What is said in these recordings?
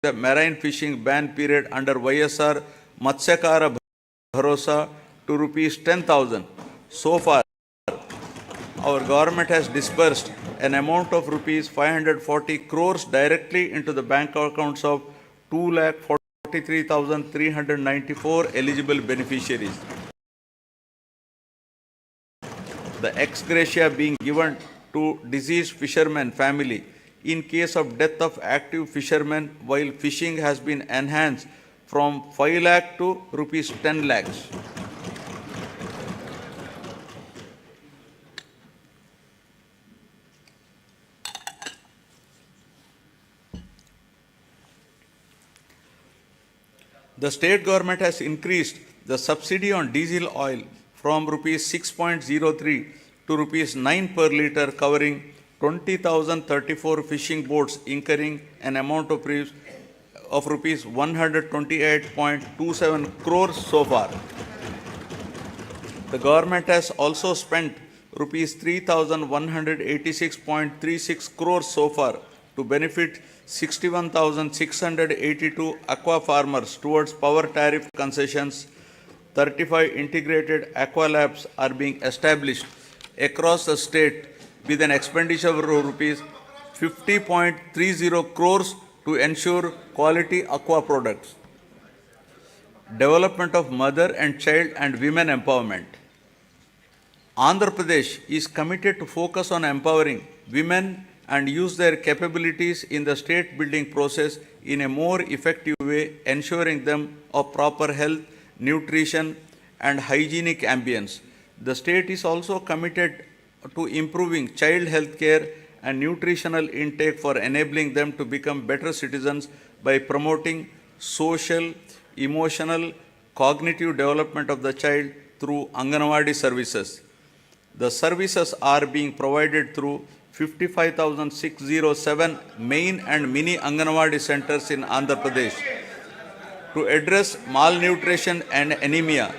the marine fishing ban period under YSR Matsyakara Bharosa to rupees 10,000. So far, our government has disbursed an amount of rupees 540 crores directly into the bank accounts of 2,43,394 eligible beneficiaries. The ex gratia being given to deceased fisherman family in case of death of active fishermen while fishing has been enhanced from 5 lakh to rupees 10 lakhs. The state government has increased the subsidy on diesel oil from rupees 6.03 to rupees 9 per litre, covering 20,034 fishing boats incurring an amount of rupees 128.27 crores so far. The government has also spent rupees 3,186.36 crores so far to benefit 61,682 aqua farmers towards power tariff concessions. 35 integrated aqua labs are being established across the state with an expenditure of rupees 50.30 crores to ensure quality aqua products. Development of mother and child and women empowerment. Andhra Pradesh is committed to focus on empowering women and use their capabilities in the state building process in a more effective way, ensuring them of proper health, nutrition, and hygienic ambience. The state is also committed to improving child health care and nutritional intake for enabling them to become better citizens by promoting social, emotional, cognitive development of the child through Anganwadi services. The services are being provided through 55,607 main and mini Anganwadi centers in Andhra Pradesh. To address malnutrition and anemia,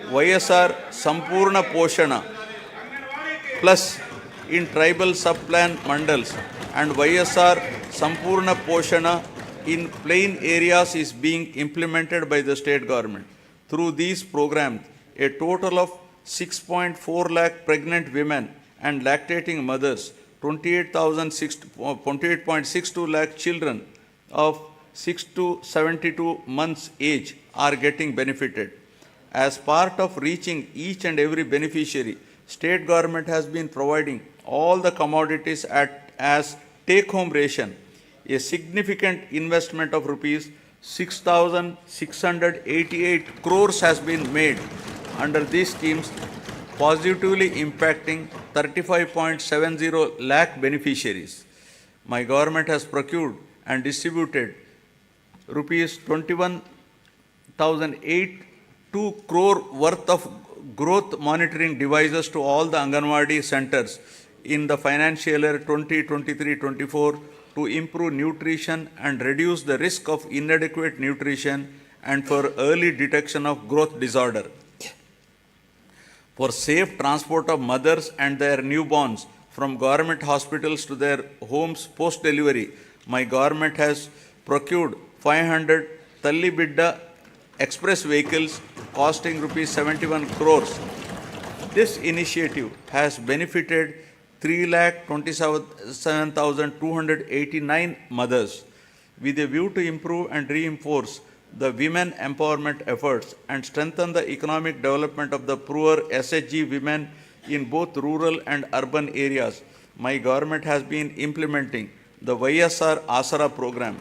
YSR Sampurna Poshana Plus in tribal sub-plan mandals and YSR Sampurna Poshana in plain areas is being implemented by the state government. Through these programs, a total of 6.4 lakh pregnant women and lactating mothers, 28.62 lakh children of 6 to 72 months age are getting benefited. As part of reaching each and every beneficiary, state government has been providing all the commodities as take-home ration. A significant investment of rupees 6,688 crores has been made under these schemes, positively impacting 35.70 lakh beneficiaries. My government has procured and distributed rupees 21,082 crore worth of growth monitoring devices to all the Anganwadi centers in the financial year 2023-24 to improve nutrition and reduce the risk of inadequate nutrition and for early detection of growth disorder. For safe transport of mothers and their newborns from government hospitals to their homes post-delivery, my government has procured 500 Talli Bidda express vehicles costing rupees 71 crores. This initiative has benefited 3,27,289 mothers. With a view to improve and reinforce the women empowerment efforts and strengthen the economic development of the poor SHG women in both rural and urban areas, my government has been implementing the YSR Asara program.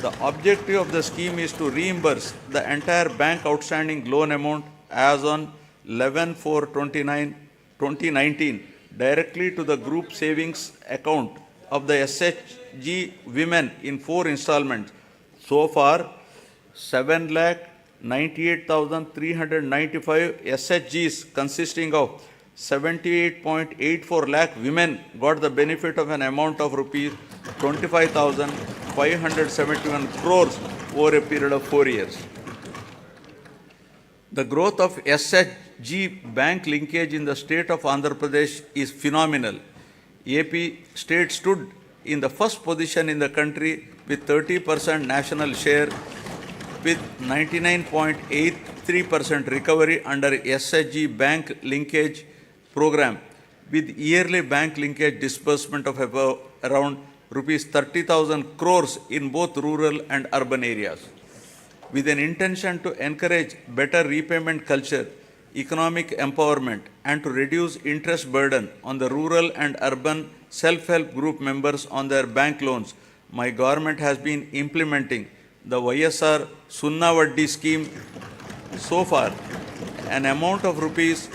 The objective of the scheme is to reimburse the entire bank outstanding loan amount as on 11/4/2019 directly to the group savings account of the SHG women in 4 installments. So far, 7,98,395 SHGs consisting of 78.84 lakh women got the benefit of an amount of rupees 25,571 crores over a period of 4 years. The growth of SHG bank linkage in the state of Andhra Pradesh is phenomenal. AP state stood in the first position in the country with 30% national share, with 99.83% recovery under SHG bank linkage program, with yearly bank linkage disbursement of about around rupees 30,000 crores in both rural and urban areas. With an intention to encourage better repayment culture, economic empowerment, and to reduce interest burden on the rural and urban self-help group members on their bank loans, my government has been implementing the YSR Sunna Vaddi scheme. So far, an amount of rupees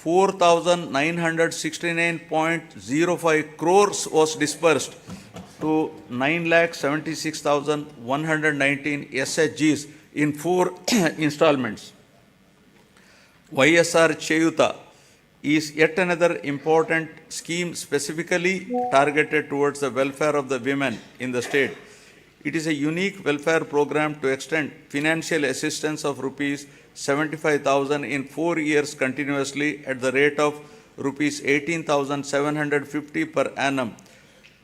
4,969.05 crores was disbursed to 9,76,119 SHGs in 4 installments. YSR Cheyuta is yet another important scheme specifically targeted towards the welfare of the women in the state. It is a unique welfare program to extend financial assistance of rupees 75,000 in 4 years continuously at the rate of rupees 18,750 per annum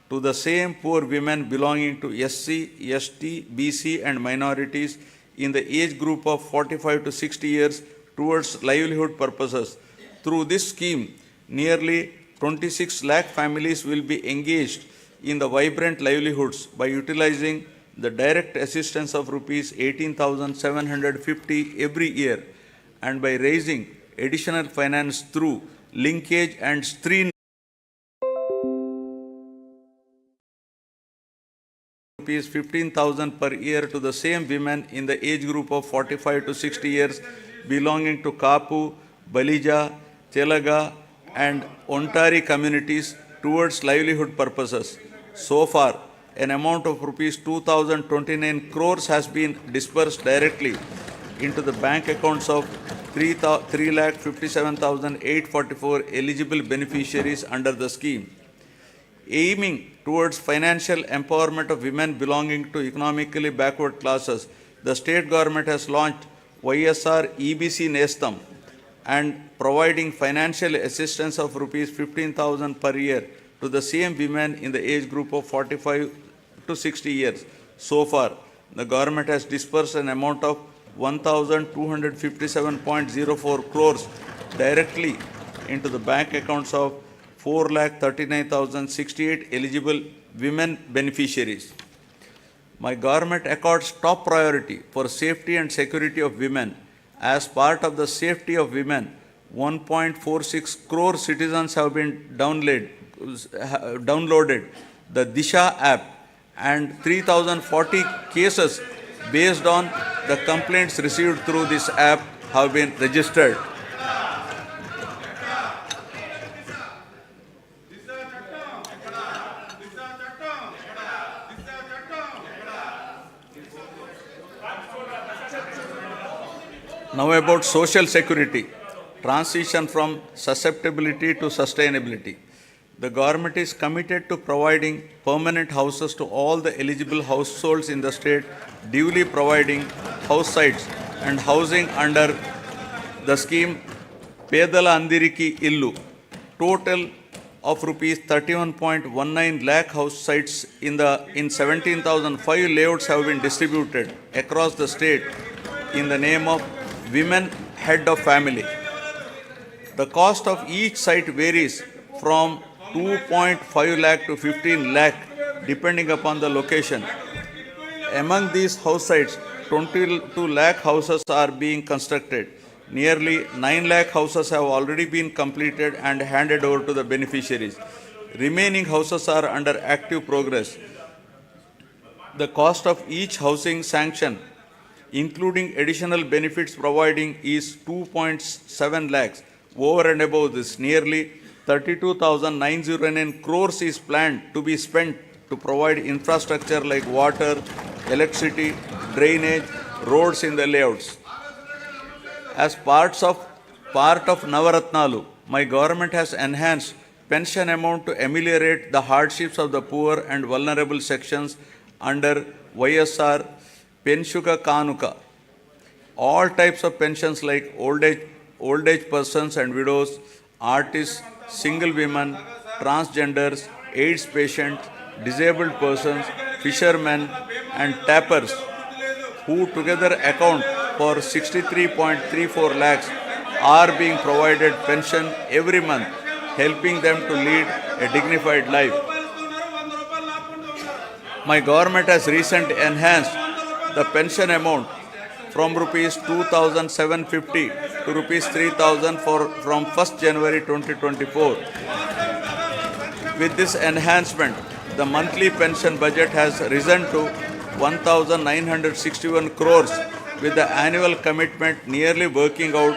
to the same poor women belonging to SC, ST, BC and minorities in the age group of 45 to 60 years towards livelihood purposes. Through this scheme, nearly 26 lakh families will be engaged in the vibrant livelihoods by utilizing the direct assistance of rupees 18,750 every year and by raising additional finance through linkage and stream rupees 15,000 per year to the same women in the age group of 45 to 60 years belonging to Kapu, Balija, Telaga and Ontari communities towards livelihood purposes. So far, an amount of rupees 2,029 crores has been disbursed directly into the bank accounts of 3,57,844 eligible beneficiaries under the scheme. Aiming towards financial empowerment of women belonging to economically backward classes, the state government has launched YSR EBC Nestam and providing financial assistance of rupees 15,000 per year to the same women in the age group of 45 to 60 years. So far, the government has disbursed an amount of 1,257.04 crores directly into the bank accounts of 4,39,068 eligible women beneficiaries. My government accords top priority for safety and security of women. As part of the safety of women, 1.46 crore citizens have been downloaded the Disha app and 3,040 cases based on the complaints received through this app have been registered. Now about social security, transition from susceptibility to sustainability. The government is committed to providing permanent houses to all the eligible households in the state, duly providing house sites and housing under the scheme Pedala Andiriki Illu. Total of rupees 31.19 lakh house sites in 17,005 layouts have been distributed across the state in the name of Women Head of Family. The cost of each site varies from 2.5 lakh to 15 lakh depending upon the location. Among these house sites, 22 lakh houses are being constructed. Nearly 9 lakh houses have already been completed and handed over to the beneficiaries. Remaining houses are under active progress. The cost of each housing sanction, including additional benefits providing, is 2.7 lakhs. Over and above this, nearly 32,909 crores is planned to be spent to provide infrastructure like water, electricity, drainage, roads in the layouts. As part of Navaratnalu, my government has enhanced pension amount to ameliorate the hardships of the poor and vulnerable sections under YSR Penshuka Kanuka. All types of pensions like old age persons and widows, artists, single women, transgenders, AIDS patients, disabled persons, fishermen, and tappers, who together account for 63.34 lakhs, are being provided pension every month, helping them to lead a dignified life. My government has recently enhanced the pension amount from rupees 2,750 to rupees 3,000 from 1st January 2024. With this enhancement, the monthly pension budget has risen to 1,961 crores, with the annual commitment nearly working out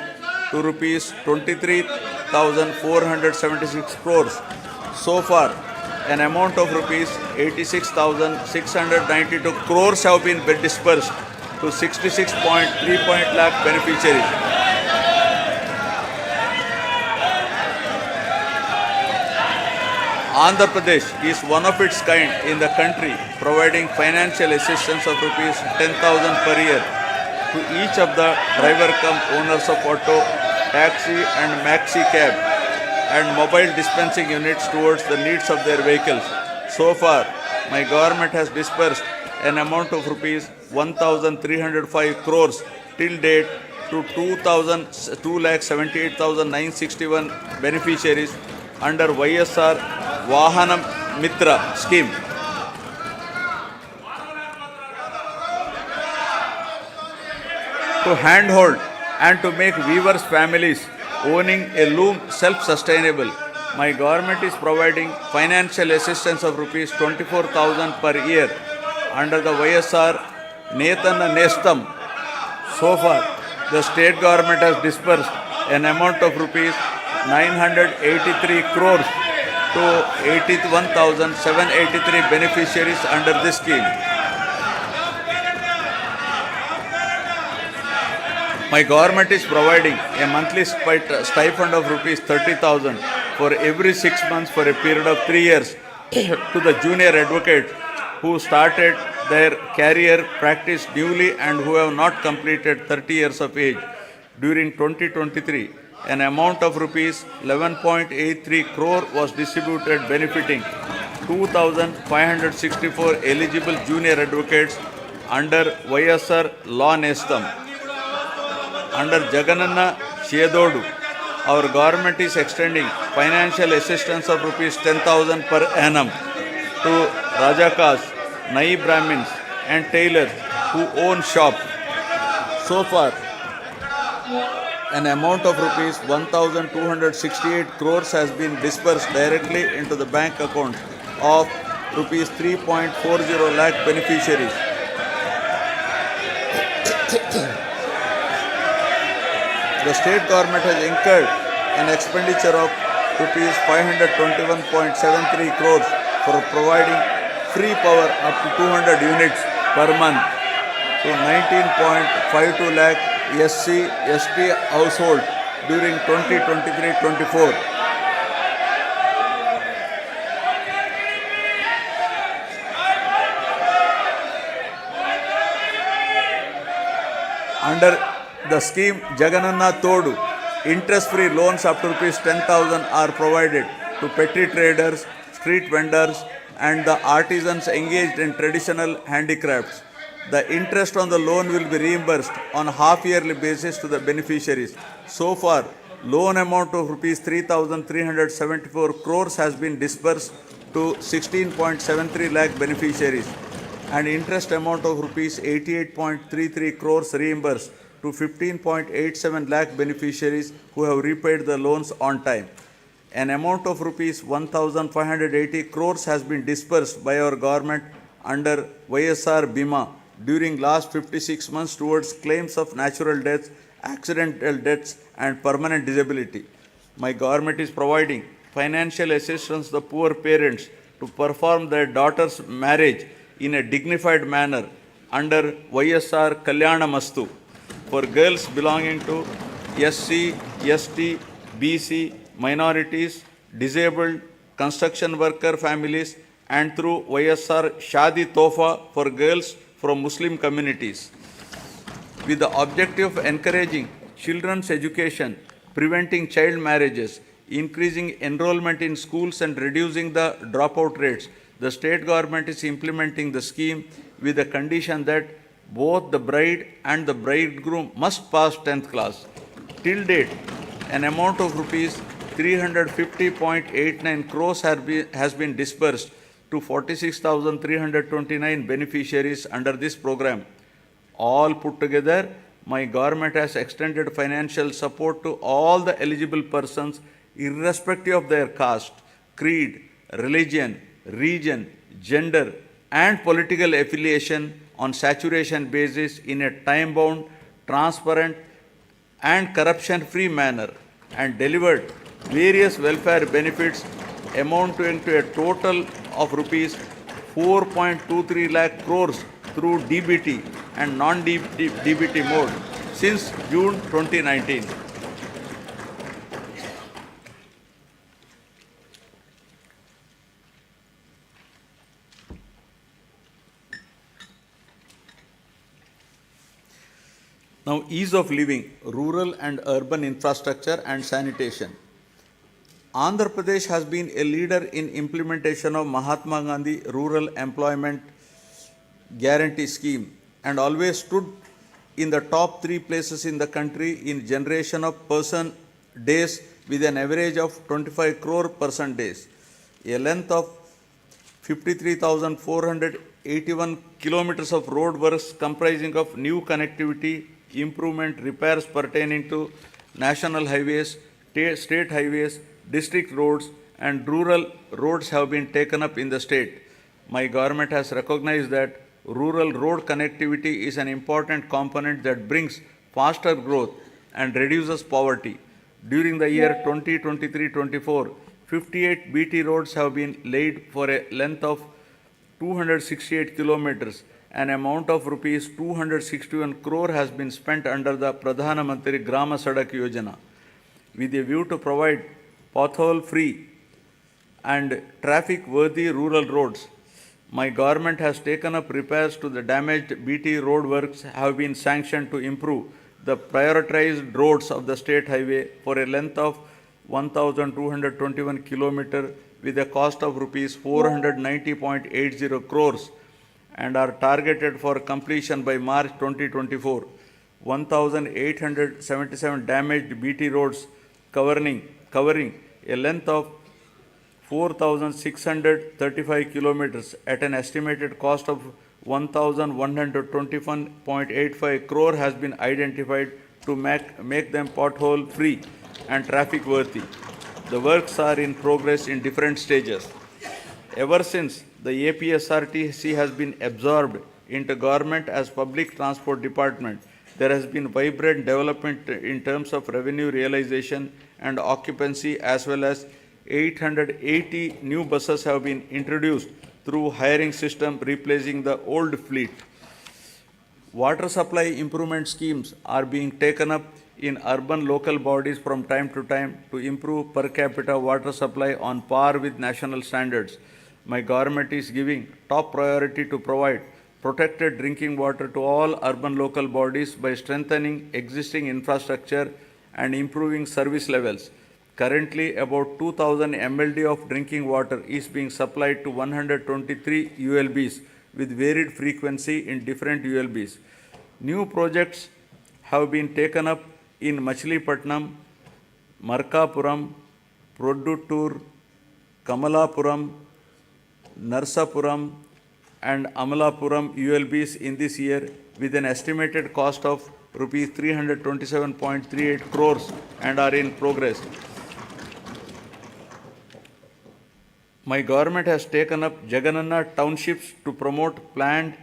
to rupees 23,476 crores. So far, an amount of rupees 86,692 crores have been dispersed to 66.3 lakh beneficiaries. Andhra Pradesh is one of its kind in the country, providing financial assistance of rupees 10,000 per year to each of the driver cum owners of auto, taxi and maxi cab and mobile dispensing units towards the needs of their vehicles. So far, my government has disbursed an amount of rupees 1,305 crores till date to 2,78,961 beneficiaries under YSR Vahanam Mitra scheme. To handhold and to make weavers' families owning a loom self-sustainable, my government is providing financial assistance of rupees 24,000 per year under the YSR Netana Nestam. So far, the state government has disbursed an amount of rupees 983 crores to 81,783 beneficiaries under this scheme. My government is providing a monthly stipend of rupees 30,000 for every 6 months for a period of 3 years to the junior advocates who started their career practice newly and who have not completed 30 years of age. During 2023, an amount of rupees 11.83 crore was distributed, benefiting 2,564 eligible junior advocates under YSR Law Nestam. Under Jagananna Chedodu, our government is extending financial assistance of rupees 10,000 per annum to Rajakas, Nai Brahmins and tailors who own shops. So far, an amount of rupees 1,268 crores has been disbursed directly into the bank account of rupees 3.40 lakh beneficiaries. The state government has incurred an expenditure of rupees 521.73 crores for providing free power up to 200 units per month to 19.52 lakh SC/ST households during 2023-24. Under the scheme Jagananna Todu, interest-free loans up to rupees 10,000 are provided to petty traders, street vendors and the artisans engaged in traditional handicrafts. The interest on the loan will be reimbursed on a half-yearly basis to the beneficiaries. So far, loan amount of rupees 3,374 crores has been disbursed to 16.73 lakh beneficiaries and interest amount of rupees 88.33 crores reimbursed to 15.87 lakh beneficiaries who have repaid the loans on time. An amount of rupees 1,580 crores has been disbursed by our government under YSR Bima during last 56 months towards claims of natural deaths, accidental deaths and permanent disability. My government is providing financial assistance to the poor parents to perform their daughter's marriage in a dignified manner under YSR Kalyana Mastu. For girls belonging to SC, ST, BC, minorities, disabled, construction worker families and through YSR Shadi Tofa for girls from Muslim communities. With the objective of encouraging children's education, preventing child marriages, increasing enrollment in schools and reducing the dropout rates, The state government is implementing the scheme with the condition that both the bride and the bridegroom must pass 10th class. Till date, an amount of rupees 350.89 crores has been disbursed to 46,329 beneficiaries under this program. All put together, my government has extended financial support to all the eligible persons irrespective of their caste, creed, religion, region, gender, and political affiliation on saturation basis in a time-bound, transparent, and corruption-free manner, and delivered various welfare benefits amounting to a total of rupees 4.23 lakh crores through DBT and non-DBT mode since June 2019. Now, ease of living, rural and urban infrastructure and sanitation. Andhra Pradesh has been a leader in implementation of Mahatma Gandhi Rural Employment Guarantee Scheme and always stood in the top 3 places in the country in generation of person days with an average of 25 crore person days. A length of 53,481 kilometers of road works comprising of new connectivity, improvement, repairs pertaining to national highways, state highways, district roads and rural roads have been taken up in the state. My government has recognized that rural road connectivity is an important component that brings faster growth and reduces poverty. During the year 2023-24, 58 BT roads have been laid for a length of 268 kilometers. An amount of rupees 261 crore has been spent under the Pradhana Mantri Grama Sadak Yojana with a view to provide pothole-free and traffic-worthy rural roads. My government has taken up repairs to the damaged BT road works have been sanctioned to improve the prioritized roads of the state highway for a length of 1,221 kilometers with a cost of rupees 490.80 crores and are targeted for completion by March 2024. 1,877 damaged BT roads covering a length of 4,635 kilometers at an estimated cost of 1,121.85 crore has been identified to make them pothole free and traffic worthy. The works are in progress in different stages. Ever since the APSRTC has been absorbed into government as public transport department, there has been vibrant development in terms of revenue realization and occupancy, as well as 880 new buses have been introduced through hiring system replacing the old fleet. Water supply improvement schemes are being taken up in urban local bodies from time to time to improve per capita water supply on par with national standards. My government is giving top priority to provide protected drinking water to all urban local bodies by strengthening existing infrastructure and improving service levels. Currently, about 2,000 MLD of drinking water is being supplied to 123 ULBs with varied frequency in different ULBs. New projects have been taken up in Machilipatnam, Markapuram, Produttur, Kamalapuram, Narsapuram and Amalapuram ULBs in this year with an estimated cost of rupees 327.38 crores and are in progress. My government has taken up Jagananna townships to promote planned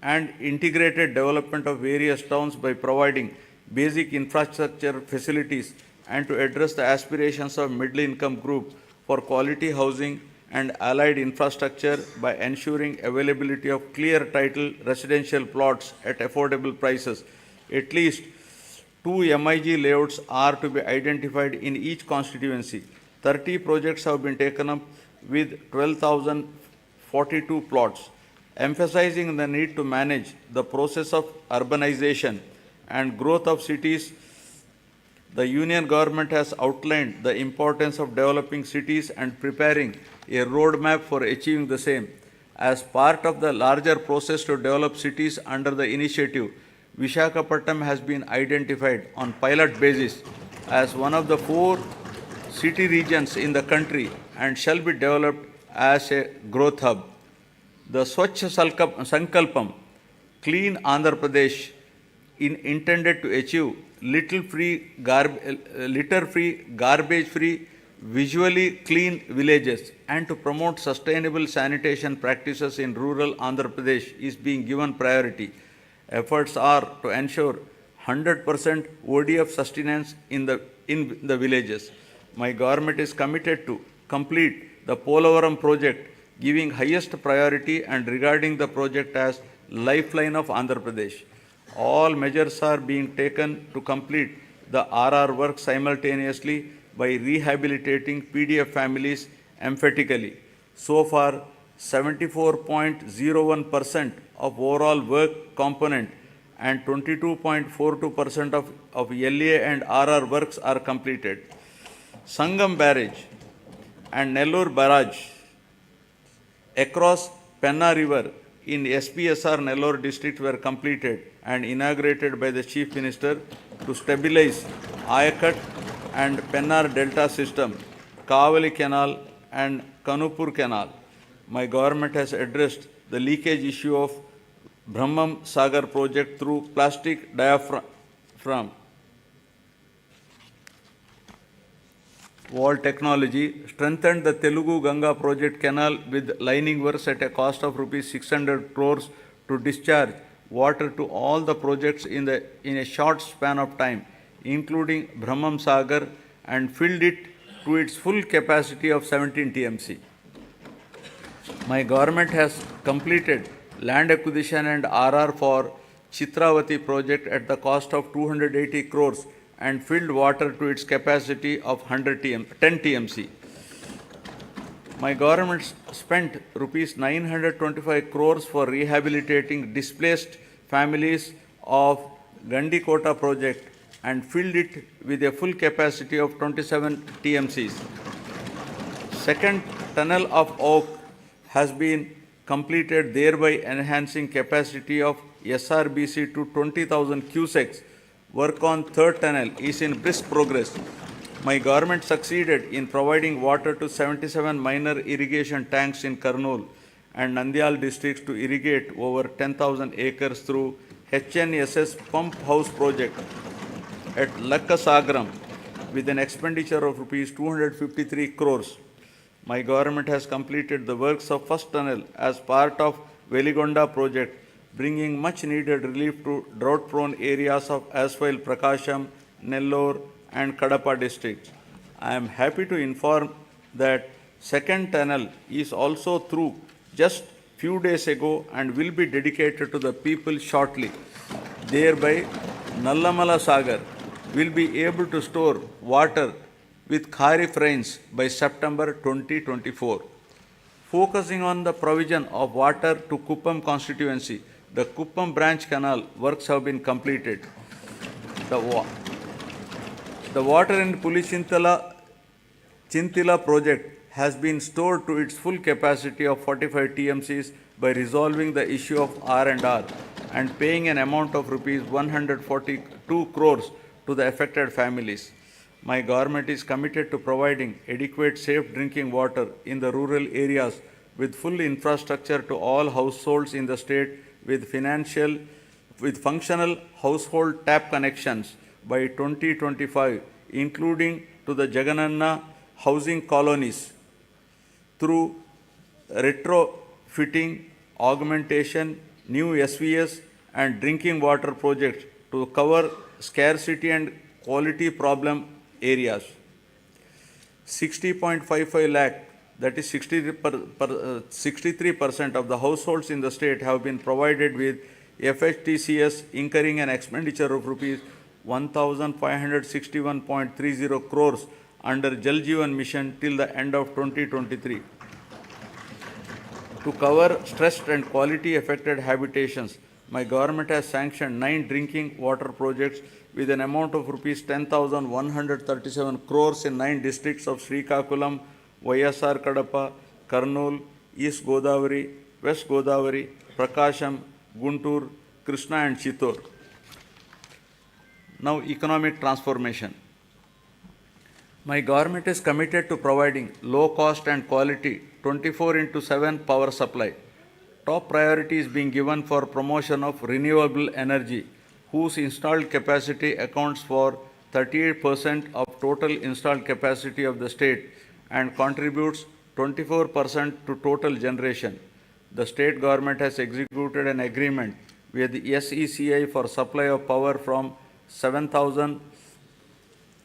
and integrated development of various towns by providing basic infrastructure facilities and to address the aspirations of middle income group for quality housing and allied infrastructure by ensuring availability of clear title residential plots at affordable prices. At least 2 MIG layouts are to be identified in each constituency. 30 projects have been taken up with 12,042 plots, emphasizing the need to manage the process of urbanization and growth of cities. The Union government has outlined the importance of developing cities and preparing a roadmap for achieving the same. As part of the larger process to develop cities under the initiative, Vishakhapatnam has been identified on pilot basis as one of the 4 city regions in the country and shall be developed as a growth hub. The Swachh Sankalpam, Clean Andhra Pradesh, intended to achieve litter-free, garbage-free, visually clean villages and to promote sustainable sanitation practices in rural Andhra Pradesh is being given priority. Efforts are to ensure 100% ODF sustenance in the villages. My government is committed to complete the Polavaram project, giving highest priority and regarding the project as lifeline of Andhra Pradesh. All measures are being taken to complete the RR work simultaneously by rehabilitating PDF families emphatically. So far, 74.01% of overall work component and 22.42% of LA and RR works are completed. Sangam Barrage and Nellore Barrage across Penna River in SPSR Nellore district were completed and inaugurated by the Chief Minister to stabilize Ayakat and Pennar Delta system, Kavali Canal and Kanupur Canal. My government has addressed the leakage issue of Brahmam Sagar project through plastic diaphragm wall technology, strengthened the Telugu Ganga project canal with lining works at a cost of rupees 600 crores to discharge water to all the projects in a short span of time, including Brahmam Sagar, and filled it to its full capacity of 17 TMC. My government has completed land acquisition and RR for Chitravati project at the cost of 280 crores and filled water to its capacity of 10 TMC. My government spent rupees 925 crores for rehabilitating displaced families of Gandikota project and filled it with a full capacity of 27 TMCs. Second tunnel of Oak has been completed, thereby enhancing capacity of SRBC to 20,000 cusecs. Work on third tunnel is in brisk progress. My government succeeded in providing water to 77 minor irrigation tanks in Kurnool and Nandyal districts to irrigate over 10,000 acres through HNSS pump house project at Lakkasagram with an expenditure of rupees 253 crores. My government has completed the works of first tunnel as part of Veligonda project, bringing much needed relief to drought-prone areas of Aswile, Prakasham, Nellore and Kadapa districts. I am happy to inform that second tunnel is also through just few days ago and will be dedicated to the people shortly. Thereby, Nallamala Sagar will be able to store water with Kharif rains by September 2024. Focusing on the provision of water to Kuppam constituency, the Kuppam branch canal works have been completed. The water in Pulichintila project has been stored to its full capacity of 45 TMCs by resolving the issue of R&R and paying an amount of rupees 142 crores to the affected families. My government is committed to providing adequate safe drinking water in the rural areas with full infrastructure to all households in the state with functional household tap connections by 2025, including to the Jagananna housing colonies through retrofitting, augmentation, new SVS and drinking water projects to cover scarcity and quality problem areas. 60.55 lakh, that is 63% of the households in the state have been provided with FHTCS, incurring an expenditure of rupees 1,561.30 crores under Jal Jeevan Mission till the end of 2023. To cover stressed and quality affected habitations, my government has sanctioned 9 drinking water projects with an amount of rupees 10,137 crores in 9 districts of Srikakulam, YSR Kadapa, Kurnool, East Godavari, West Godavari, Prakasham, Guntur, Krishna and Chittor. Now, economic transformation. My government is committed to providing low cost and quality 24/7 power supply. Top priority is being given for promotion of renewable energy, whose installed capacity accounts for 38% of total installed capacity of the state and contributes 24% to total generation. The state government has executed an agreement with the SECI for supply of power from 7,000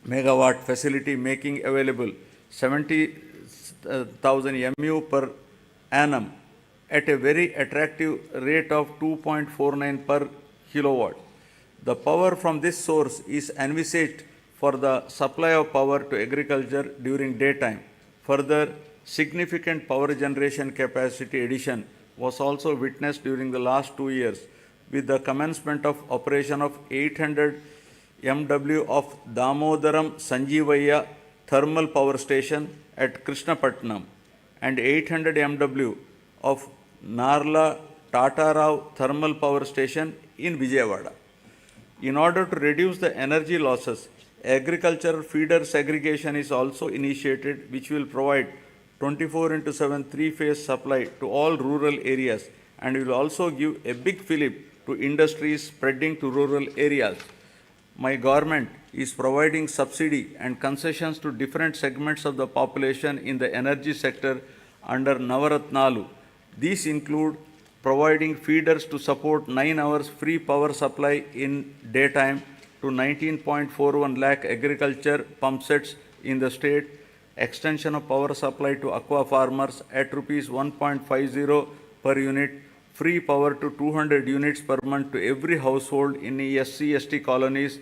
megawatt facility, making available 70,000 MU per annum at a very attractive rate of 2.49 per kilowatt. The power from this source is envisaged for the supply of power to agriculture during daytime. Further, significant power generation capacity addition was also witnessed during the last 2 years with the commencement of operation of 800 MW of Damodaram Sanjeevaya thermal power station at Krishnapatnam and 800 MW of Narla Tatarao thermal power station in Vijayawada. In order to reduce the energy losses, agricultural feeder segregation is also initiated, which will provide 24/7 three-phase supply to all rural areas and will also give a big fillip to industries spreading to rural areas. My government is providing subsidy and concessions to different segments of the population in the energy sector under Navaratnalu. These include providing feeders to support 9 hours free power supply in daytime to 19.41 lakh agriculture pump sets in the state, extension of power supply to aqua farmers at rupees 1.50 per unit, free power to 200 units per month to every household in SC/ST colonies,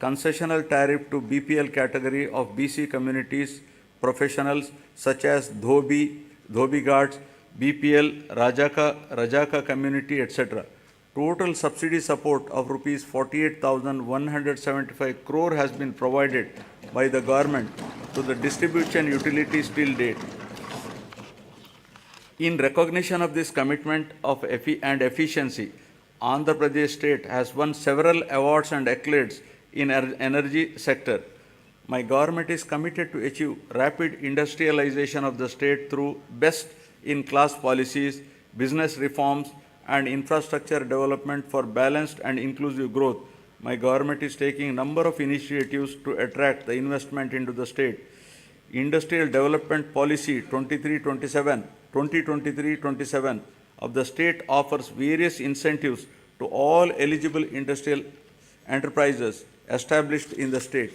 concessional tariff to BPL category of BC communities, professionals such as Dhobi guards, BPL, Rajaka community, etc. Total subsidy support of rupees 48,175 crore has been provided by the government to the distribution utilities till date. In recognition of this commitment and efficiency, Andhra Pradesh state has won several awards and accolades in energy sector. My government is committed to achieve rapid industrialization of the state through best-in-class policies, business reforms, and infrastructure development for balanced and inclusive growth. My government is taking a number of initiatives to attract the investment into the state. Industrial Development Policy 2023-27 of the state offers various incentives to all eligible industrial enterprises established in the state.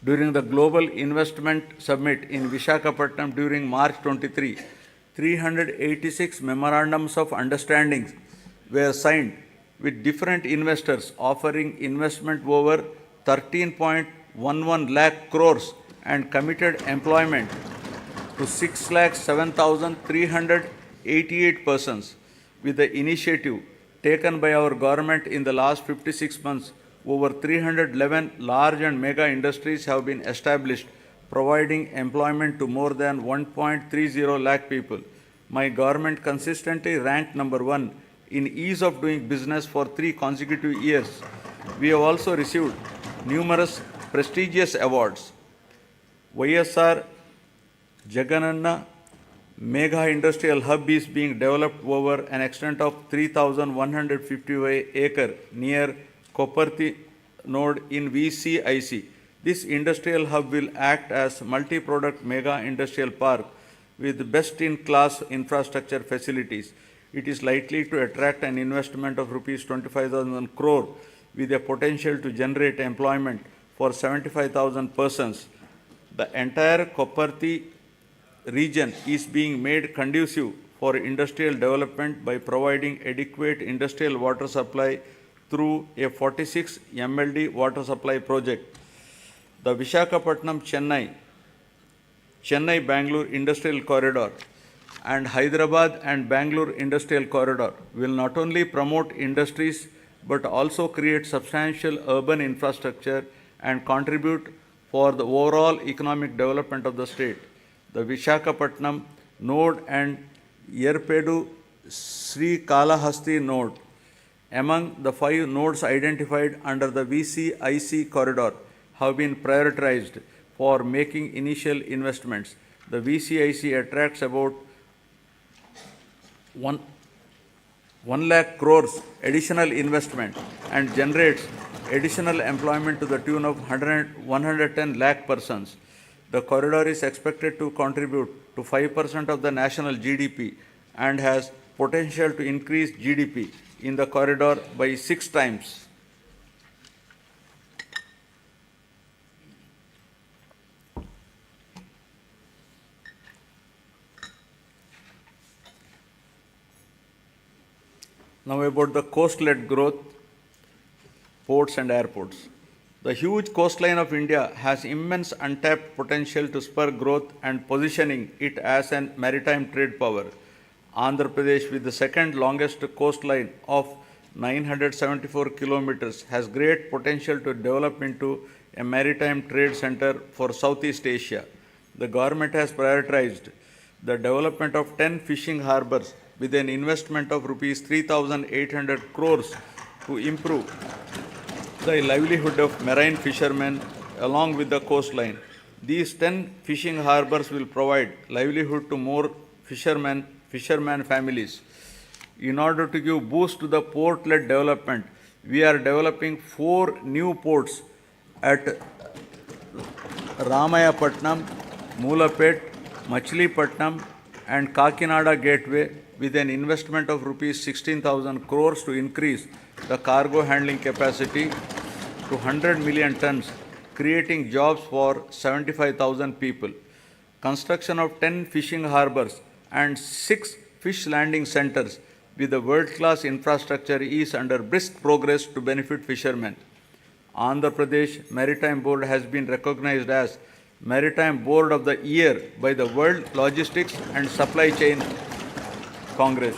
During the Global Investment Summit in Visakhapatnam during March 23, 386 memorandums of understanding were signed with different investors offering investment over 13.11 lakh crores and committed employment to 6,07,388 persons. With the initiative taken by our government in the last 56 months, over 311 large and mega industries have been established, providing employment to more than 1.30 lakh people. My government consistently ranked number 1 in ease of doing business for 3 consecutive years. We have also received numerous prestigious awards. YSR Jagananna Mega Industrial Hub is being developed over an extent of 3,155 acre near Koparthi node in VCIC. This industrial hub will act as multi-product mega industrial park with best-in-class infrastructure facilities. It is likely to attract an investment of rupees 25,000 crore with a potential to generate employment for 75,000 persons. The entire Koparthi region is being made conducive for industrial development by providing adequate industrial water supply through a 46 MLD water supply project. The Chennai-Bangalore Industrial Corridor and Hyderabad and Bangalore Industrial Corridor will not only promote industries but also create substantial urban infrastructure and contribute for the overall economic development of the state. the Vishakhapatnam node and Yerpedu Sri Kalahasti node. Among the 5 nodes identified under the VCIC corridor have been prioritized for making initial investments. The VCIC attracts about 1 lakh crores additional investment and generates additional employment to the tune of 110 lakh persons. The corridor is expected to contribute to 5% of the national GDP and has potential to increase GDP in the corridor by 6 times. Now about the coast-led growth, ports and airports. The huge coastline of India has immense untapped potential to spur growth and positioning it as a maritime trade power. Andhra Pradesh, with the second longest coastline of 974 kilometers, has great potential to develop into a maritime trade center for Southeast Asia. The government has prioritized the development of 10 fishing harbors with an investment of rupees 3,800 crores to improve the livelihood of marine fishermen along with the coastline. These 10 fishing harbors will provide livelihood to more fishermen families. In order to give boost to the port-led development, we are developing 4 new ports at Ramayapatnam, Moolapet, Machilipatnam and Kakinada Gateway with an investment of rupees 16,000 crores to increase the cargo handling capacity to 100 million tons, creating jobs for 75,000 people. Construction of 10 fishing harbors and 6 fish landing centers with a world-class infrastructure is under brisk progress to benefit fishermen. Andhra Pradesh Maritime Board has been recognized as Maritime Board of the Year by the World Logistics and Supply Chain Congress.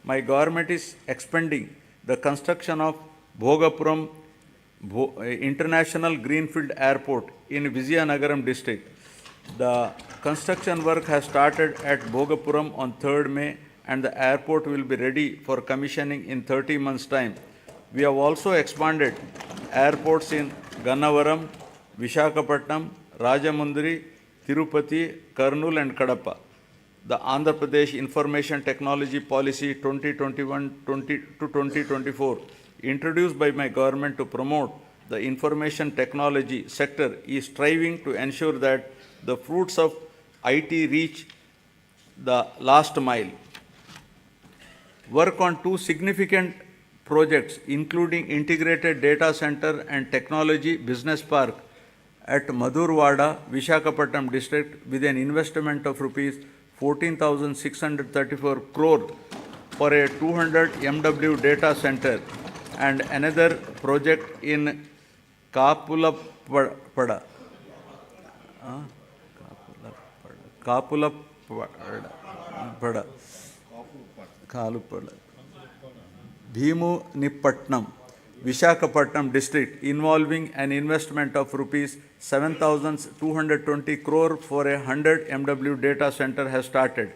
My government is expanding the construction of Bhogapuram International Greenfield Airport in Vizianagaram district. The construction work has started at Bhogapuram on 3rd May and the airport will be ready for commissioning in 30 months' time. We have also expanded airports in Gannavaram, Vishakhapatnam, Rajamundry, Tirupati, Kurnool and Kadapa. The Andhra Pradesh Information Technology Policy 2021 to 2024, introduced by my government to promote the information technology sector, is striving to ensure that the fruits of IT reach the last mile. Work on 2 significant projects, including integrated data center and technology business park at Madhurwada, Vishakhapatnam district, with an investment of rupees 14,634 crore for a 200 MW data center, and another project in Kapulapada, Bhimunipatnam, Vishakhapatnam district, involving an investment of rupees 7,220 crore for a 100 MW data center has started.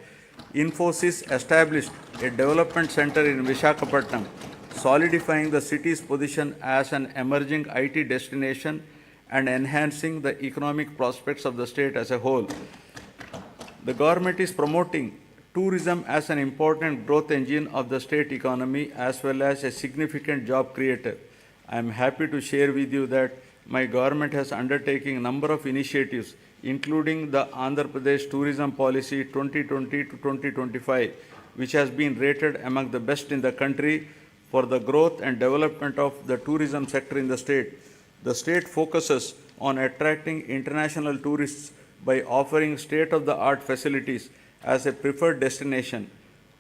Infosys established a development center in Vishakhapatnam, solidifying the city's position as an emerging IT destination and enhancing the economic prospects of the state as a whole. The government is promoting tourism as an important growth engine of the state economy as well as a significant job creator. I am happy to share with you that my government has undertaken a number of initiatives, including the Andhra Pradesh Tourism Policy 2020 to 2025, which has been rated among the best in the country for the growth and development of the tourism sector in the state. The state focuses on attracting international tourists by offering state-of-the-art facilities as a preferred destination.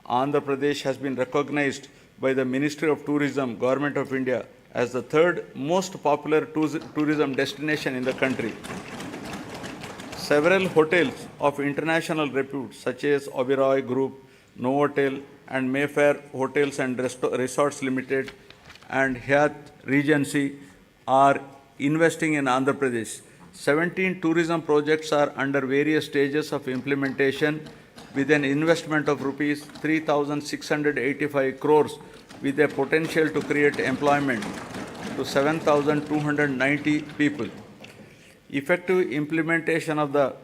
Andhra Pradesh has been recognized by the Ministry of Tourism, Government of India, as the 3rd most popular tourism destination in the country. Several hotels of international repute, such as Oberoi Group, Novotel, and Mayfair Hotels and Resorts Limited, and Hyatt Regency, are investing in Andhra Pradesh. 17 tourism projects are under various stages of implementation with an investment of rupees 3,685 crores with a potential to create employment to 7,290 people. Effective implementation of the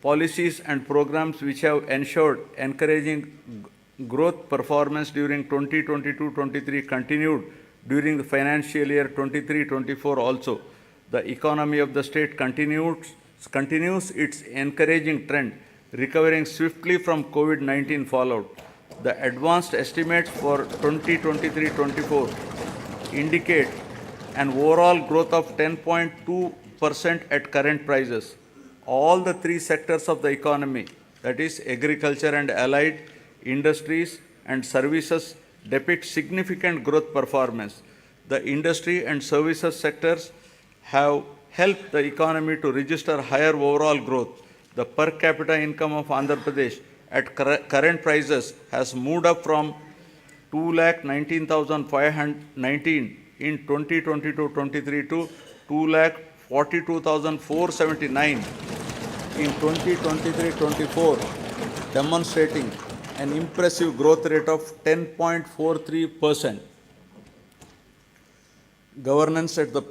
policies and programs which have ensured encouraging growth performance during 2022-23 continued during the financial year 23-24 also. The economy of the state continues its encouraging trend, recovering swiftly from COVID-19 fallout. The advanced estimates for 2023-24 indicate an overall growth of 10.2% at current prices. All the three sectors of the economy, that is agriculture and allied, industries and services, depict significant growth performance. The industry and services sectors have helped the economy to register higher overall growth. The per capita income of Andhra Pradesh at current prices has moved up from 2,19,519 in 2022-23 to 2,42,479 in 2023-24, demonstrating an impressive growth rate of 10.43%. Governance at the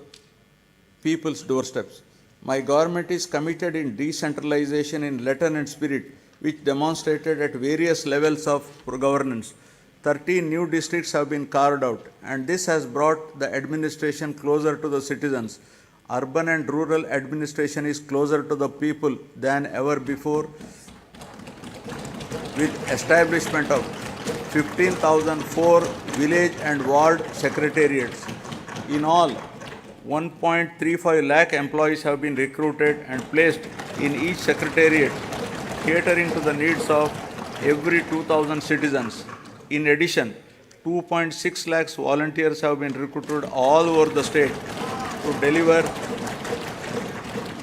people's doorsteps. My government is committed in decentralization in letter and spirit, which demonstrated at various levels of governance. 13 new districts have been carved out, and this has brought the administration closer to the citizens. Urban and rural administration is closer to the people than ever before, with establishment of 15,004 village and ward secretariats. In all, 1.35 lakh employees have been recruited and placed in each secretariat, catering to the needs of every 2,000 citizens. In addition, 2.6 lakhs volunteers have been recruited all over the state to deliver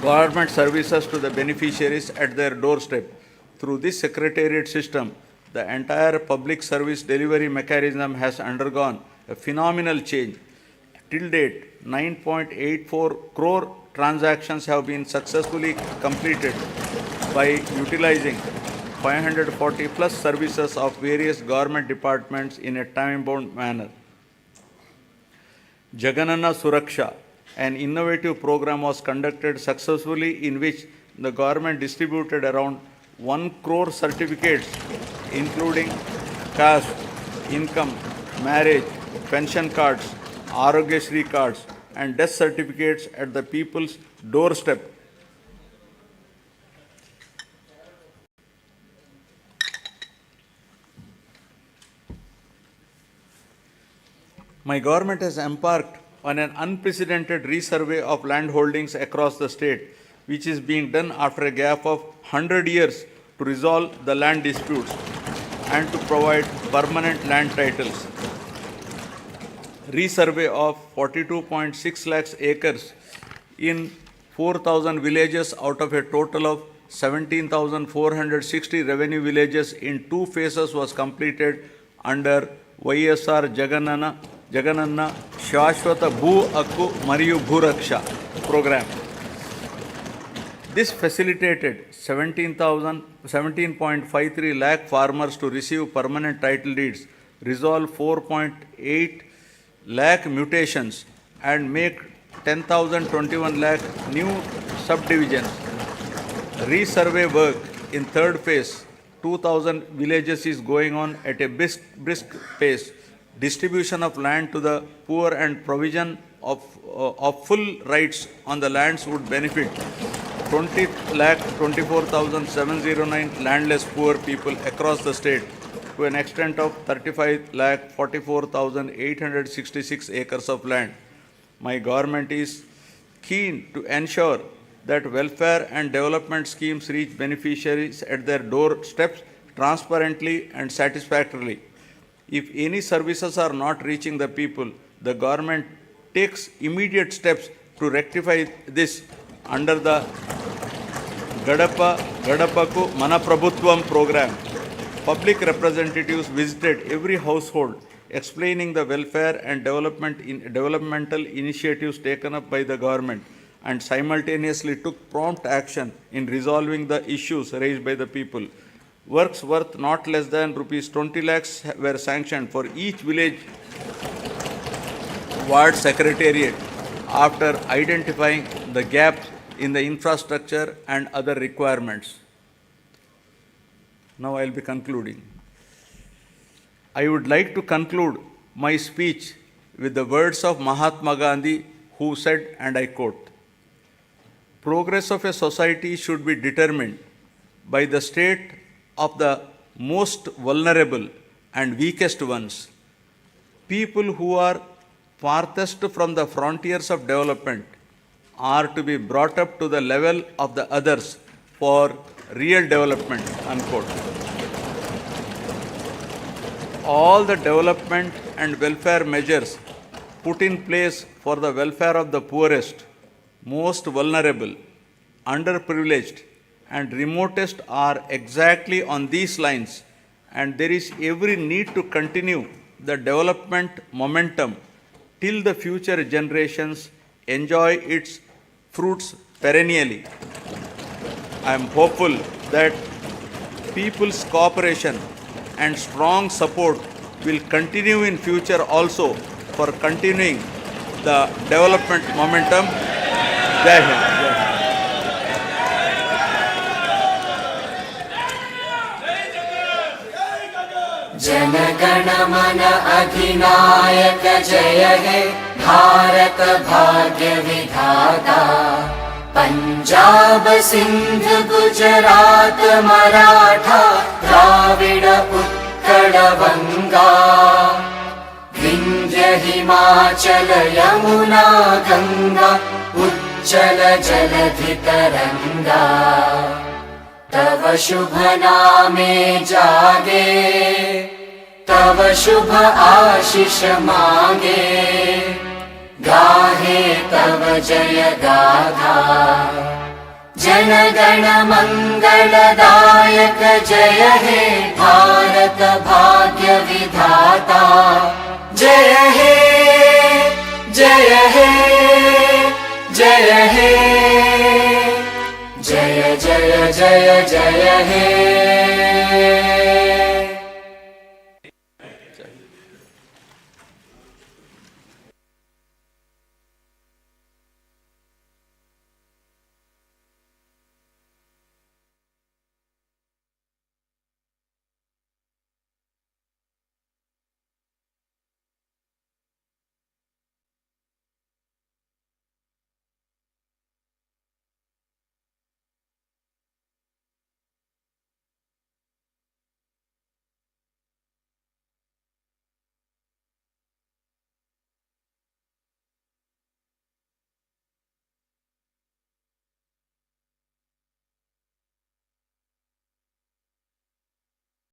government services to the beneficiaries at their doorstep. Through this secretariat system, the entire public service delivery mechanism has undergone a phenomenal change. Till date, 9.84 crore transactions have been successfully completed by utilizing 540 plus services of various government departments in a time-bound manner. Jagananna Suraksha, an innovative program, was conducted successfully in which the government distributed around 1 crore certificates including caste, income, marriage, pension cards, Arogyasri cards and death certificates at the people's doorstep. My government has embarked on an unprecedented resurvey of land holdings across the state, which is being done after a gap of 100 years to resolve the land disputes and to provide permanent land titles. Resurvey of 42.6 lakhs acres in 4,000 villages out of a total of 17,460 revenue villages in 2 phases was completed under YSR Jagananna Shashwata Bhu Hakku Mariyu Bhuraksha program. This facilitated 17.53 lakh farmers to receive permanent title deeds, resolve 4.8 lakh mutations and make 10,021 lakh new subdivisions. Resurvey work in third phase, 2,000 villages is going on at a brisk pace. Distribution of land to the poor and provision of full rights on the lands would benefit 20,24,709 landless poor people across the state to an extent of 35,44,866 acres of land. My government is keen to ensure that welfare and development schemes reach beneficiaries at their doorsteps transparently and satisfactorily. If any services are not reaching the people, the government takes immediate steps to rectify this under the Gadapaku Manaprabhutvam program. Public representatives visited every household, explaining the welfare and developmental initiatives taken up by the government and simultaneously took prompt action in resolving the issues raised by the people. Works worth not less than rupees 20 lakhs were sanctioned for each village ward secretariat after identifying the gaps in the infrastructure and other requirements. Now I will be concluding. I would like to conclude my speech with the words of Mahatma Gandhi, who said, and I quote, "Progress of a society should be determined by the state of the most vulnerable and weakest ones. People who are farthest from the frontiers of development are to be brought up to the level of the others for real development," unquote. All the development and welfare measures put in place for the welfare of the poorest, most vulnerable, underprivileged, and remotest are exactly on these lines, and there is every need to continue the development momentum till the future generations enjoy its fruits perennially. I am hopeful that people's cooperation and strong support will continue in future also for continuing the development momentum. Jai Hind. Jana Gana मन अधिनायक जय हे भारत भाग्य विधाता। पंजाब सिंध गुजरात मराठा द्राविड उत्कल बंगा, विंध्य हिमाचल यमुना गंगा उज्जल जलधि तरंगा। तव शुभ नामे जागे, तव शुभ आशीष मांगे, गाहे तव जय गाथा। जन गण मंगलदायक जय हे भारत भाग्य विधाता। जय हे जय हे जय हे, जय जय जय जय हे।